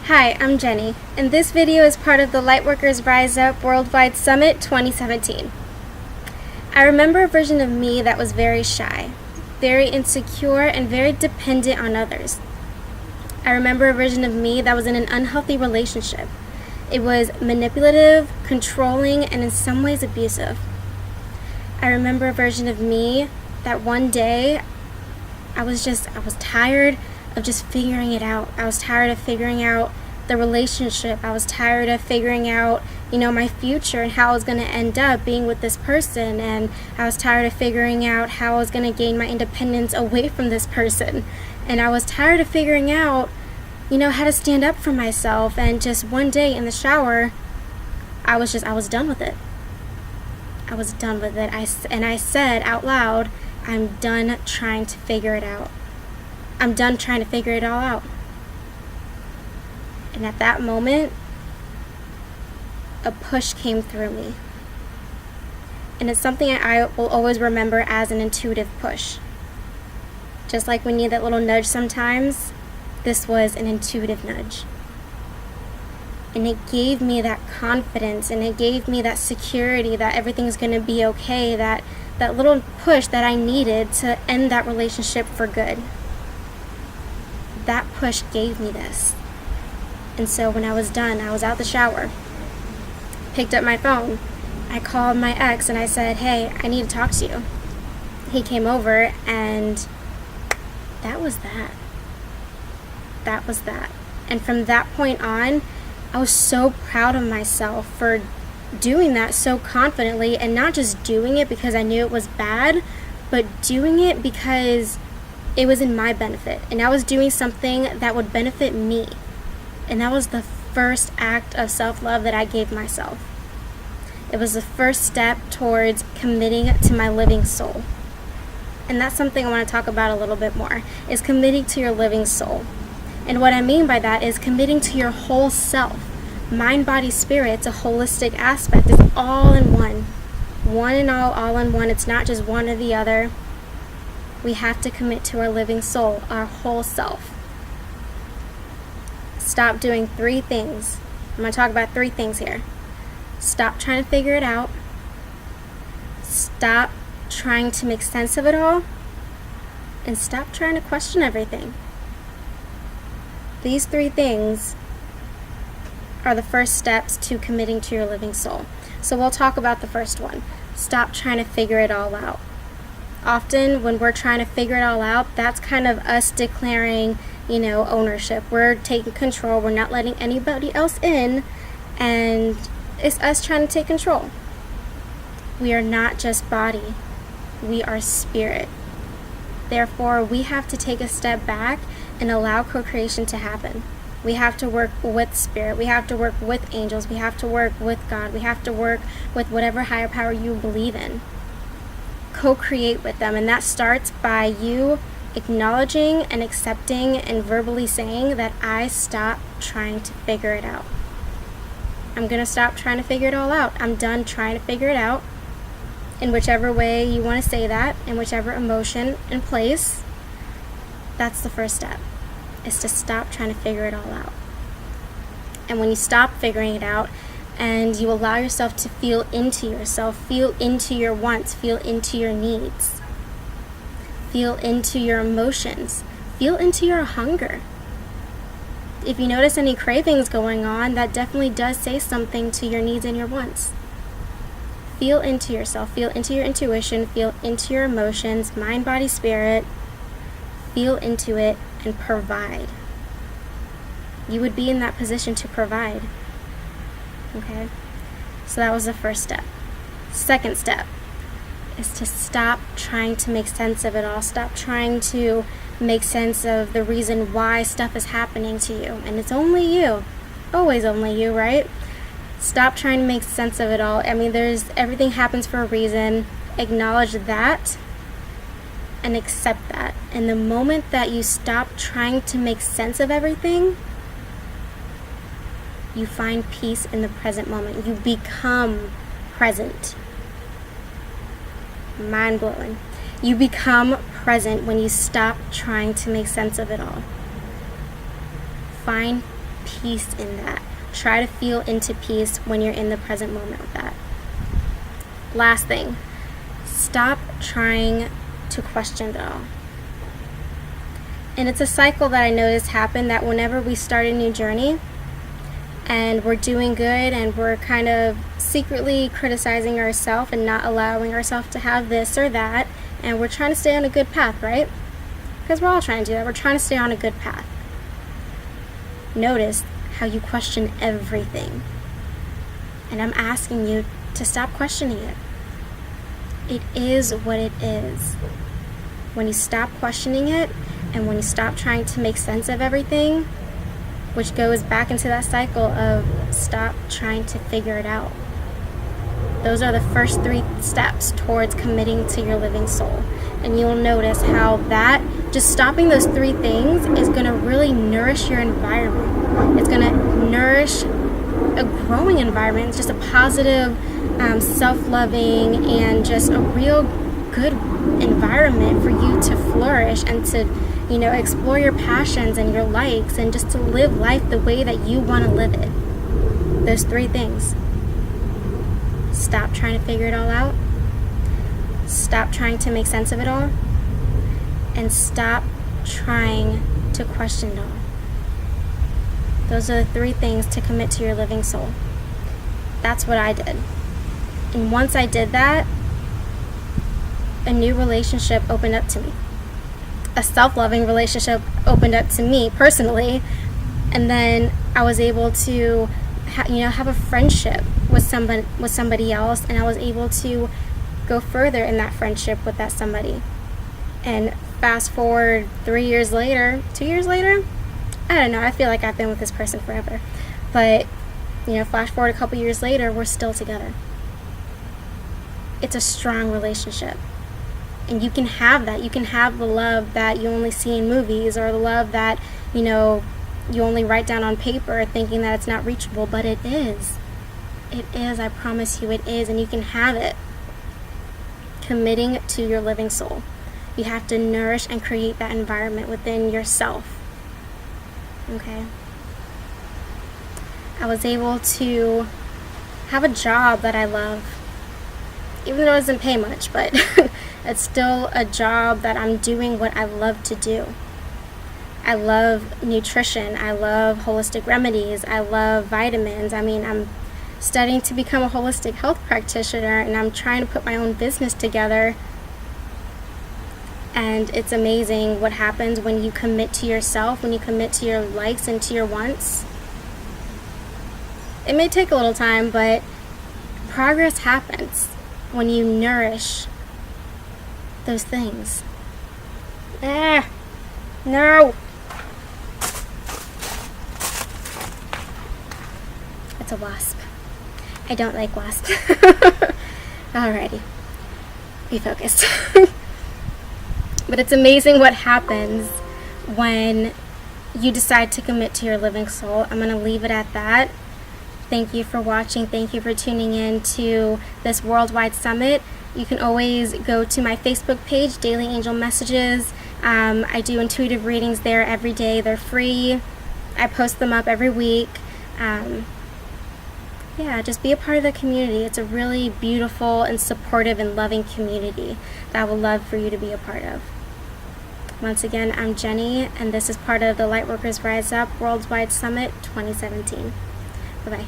Hi, I'm Jenny, and this video is part of the Lightworkers Rise Up Worldwide Summit 2017. I remember a version of me that was very shy, very insecure, and very dependent on others. I remember a version of me that was in an unhealthy relationship. It was manipulative, controlling, and in some ways abusive. I remember a version of me that one day I was tired of just figuring it out. I was tired of figuring out the relationship. I was tired of figuring out, my future and how I was going to end up being with this person. And I was tired of figuring out how I was going to gain my independence away from this person. And I was tired of figuring out, how to stand up for myself. And just one day in the shower, I was done with it. I was done with it. I said out loud, I'm done trying to figure it out. I'm done trying to figure it all out. And at that moment, a push came through me. And it's something I will always remember as an intuitive push. Just like we need that little nudge sometimes, this was an intuitive nudge. And it gave me that confidence, and it gave me that security that everything's going to be okay, that little push that I needed to end that relationship for good. That push gave me this. And so when I was done, I was out the shower, picked up my phone, I called my ex and I said, hey, I need to talk to you. He came over, and that was that. That was that. And from that point on, I was so proud of myself for doing that so confidently, and not just doing it because I knew it was bad, but doing it because it was in my benefit, and I was doing something that would benefit me. And that was the first act of self-love that I gave myself. It was the first step towards committing to my living soul. And that's something I want to talk about a little bit more, is committing to your living soul. And what I mean by that is committing to your whole self. Mind, body, spirit. It's a holistic aspect. It's all in one. One and all in one. It's not just one or the other. We have to commit to our living soul, our whole self. Stop doing 3 things. I'm going to talk about 3 things here. Stop trying to figure it out. Stop trying to make sense of it all. And stop trying to question everything. These 3 things are the first steps to committing to your living soul. So we'll talk about the first one. Stop trying to figure it all out. Often when we're trying to figure it all out, that's kind of us declaring, ownership. We're taking control. We're not letting anybody else in, and it's us trying to take control. We are not just body. We are spirit. Therefore, we have to take a step back and allow co-creation to happen. We have to work with spirit. We have to work with angels. We have to work with God. We have to work with whatever higher power you believe in. Co-create with them, and that starts by you acknowledging and accepting and verbally saying that I stop trying to figure it out. I'm going to stop trying to figure it all out. I'm done trying to figure it out. In whichever way you want to say that, in whichever emotion and place, that's the first step, is to stop trying to figure it all out. And when you stop figuring it out, and you allow yourself to feel into yourself, feel into your wants, feel into your needs, feel into your emotions, feel into your hunger. If you notice any cravings going on, that definitely does say something to your needs and your wants. Feel into yourself, feel into your intuition, feel into your emotions, mind, body, spirit. Feel into it and provide. You would be in that position to provide. Okay, so that was the first step. Second step is to stop trying to make sense of it all. Stop trying to make sense of the reason why stuff is happening to you. And it's only you. Always only you, right? Stop trying to make sense of it all. Everything happens for a reason. Acknowledge that and accept that. And the moment that you stop trying to make sense of everything, you find peace in the present moment. You become present. Mind-blowing. You become present when you stop trying to make sense of it all. Find peace in that. Try to feel into peace when you're in the present moment with that. Last thing, stop trying to question it all. And it's a cycle that I noticed happen, that whenever we start a new journey and we're doing good and we're kind of secretly criticizing ourselves and not allowing ourselves to have this or that, and we're trying to stay on a good path, right? Because we're all trying to do that. We're trying to stay on a good path. Notice how you question everything. And I'm asking you to stop questioning it. It is what it is. When you stop questioning it, and when you stop trying to make sense of everything, which goes back into that cycle of stop trying to figure it out. Those are the first 3 steps towards committing to your living soul. And you'll notice how that, just stopping those 3 things, is going to really nourish your environment. It's going to nourish a growing environment. It's just a positive, self-loving, and just a real good environment for you to flourish and to, explore your passions and your likes, and just to live life the way that you want to live it. Those 3 things. Stop trying to figure it all out. Stop trying to make sense of it all. And stop trying to question it all. Those are the 3 things to commit to your living soul. That's what I did. And once I did that, a new relationship opened up to me. A self-loving relationship opened up to me personally. And then I was able to have a friendship with somebody else, and I was able to go further in that friendship with that somebody. And fast forward 3 years later, 2 years later, I don't know, I feel like I've been with this person forever. But, flash forward a couple years later, we're still together. It's a strong relationship. And you can have that. You can have the love that you only see in movies, or the love that, you only write down on paper thinking that it's not reachable, but it is. It is, I promise you, it is, and you can have it. Committing to your living soul. You have to nourish and create that environment within yourself. Okay? I was able to have a job that I love. Even though it doesn't pay much, but it's still a job that I'm doing what I love to do. I love nutrition. I love holistic remedies. I love vitamins. I'm studying to become a holistic health practitioner, and I'm trying to put my own business together. And it's amazing what happens when you commit to yourself, when you commit to your likes and to your wants. It may take a little time, but progress happens when you nourish those things. No! It's a wasp. I don't like wasps. Alrighty. Be focused. But it's amazing what happens when you decide to commit to your living soul. I'm going to leave it at that. Thank you for watching. Thank you for tuning in to this worldwide summit. You can always go to my Facebook page, Daily Angel Messages. I do intuitive readings there every day. They're free. I post them up every week. Just be a part of the community. It's a really beautiful and supportive and loving community that I would love for you to be a part of. Once again, I'm Jenny, and this is part of the Lightworkers Rise Up Worldwide Summit 2017. Bye-bye.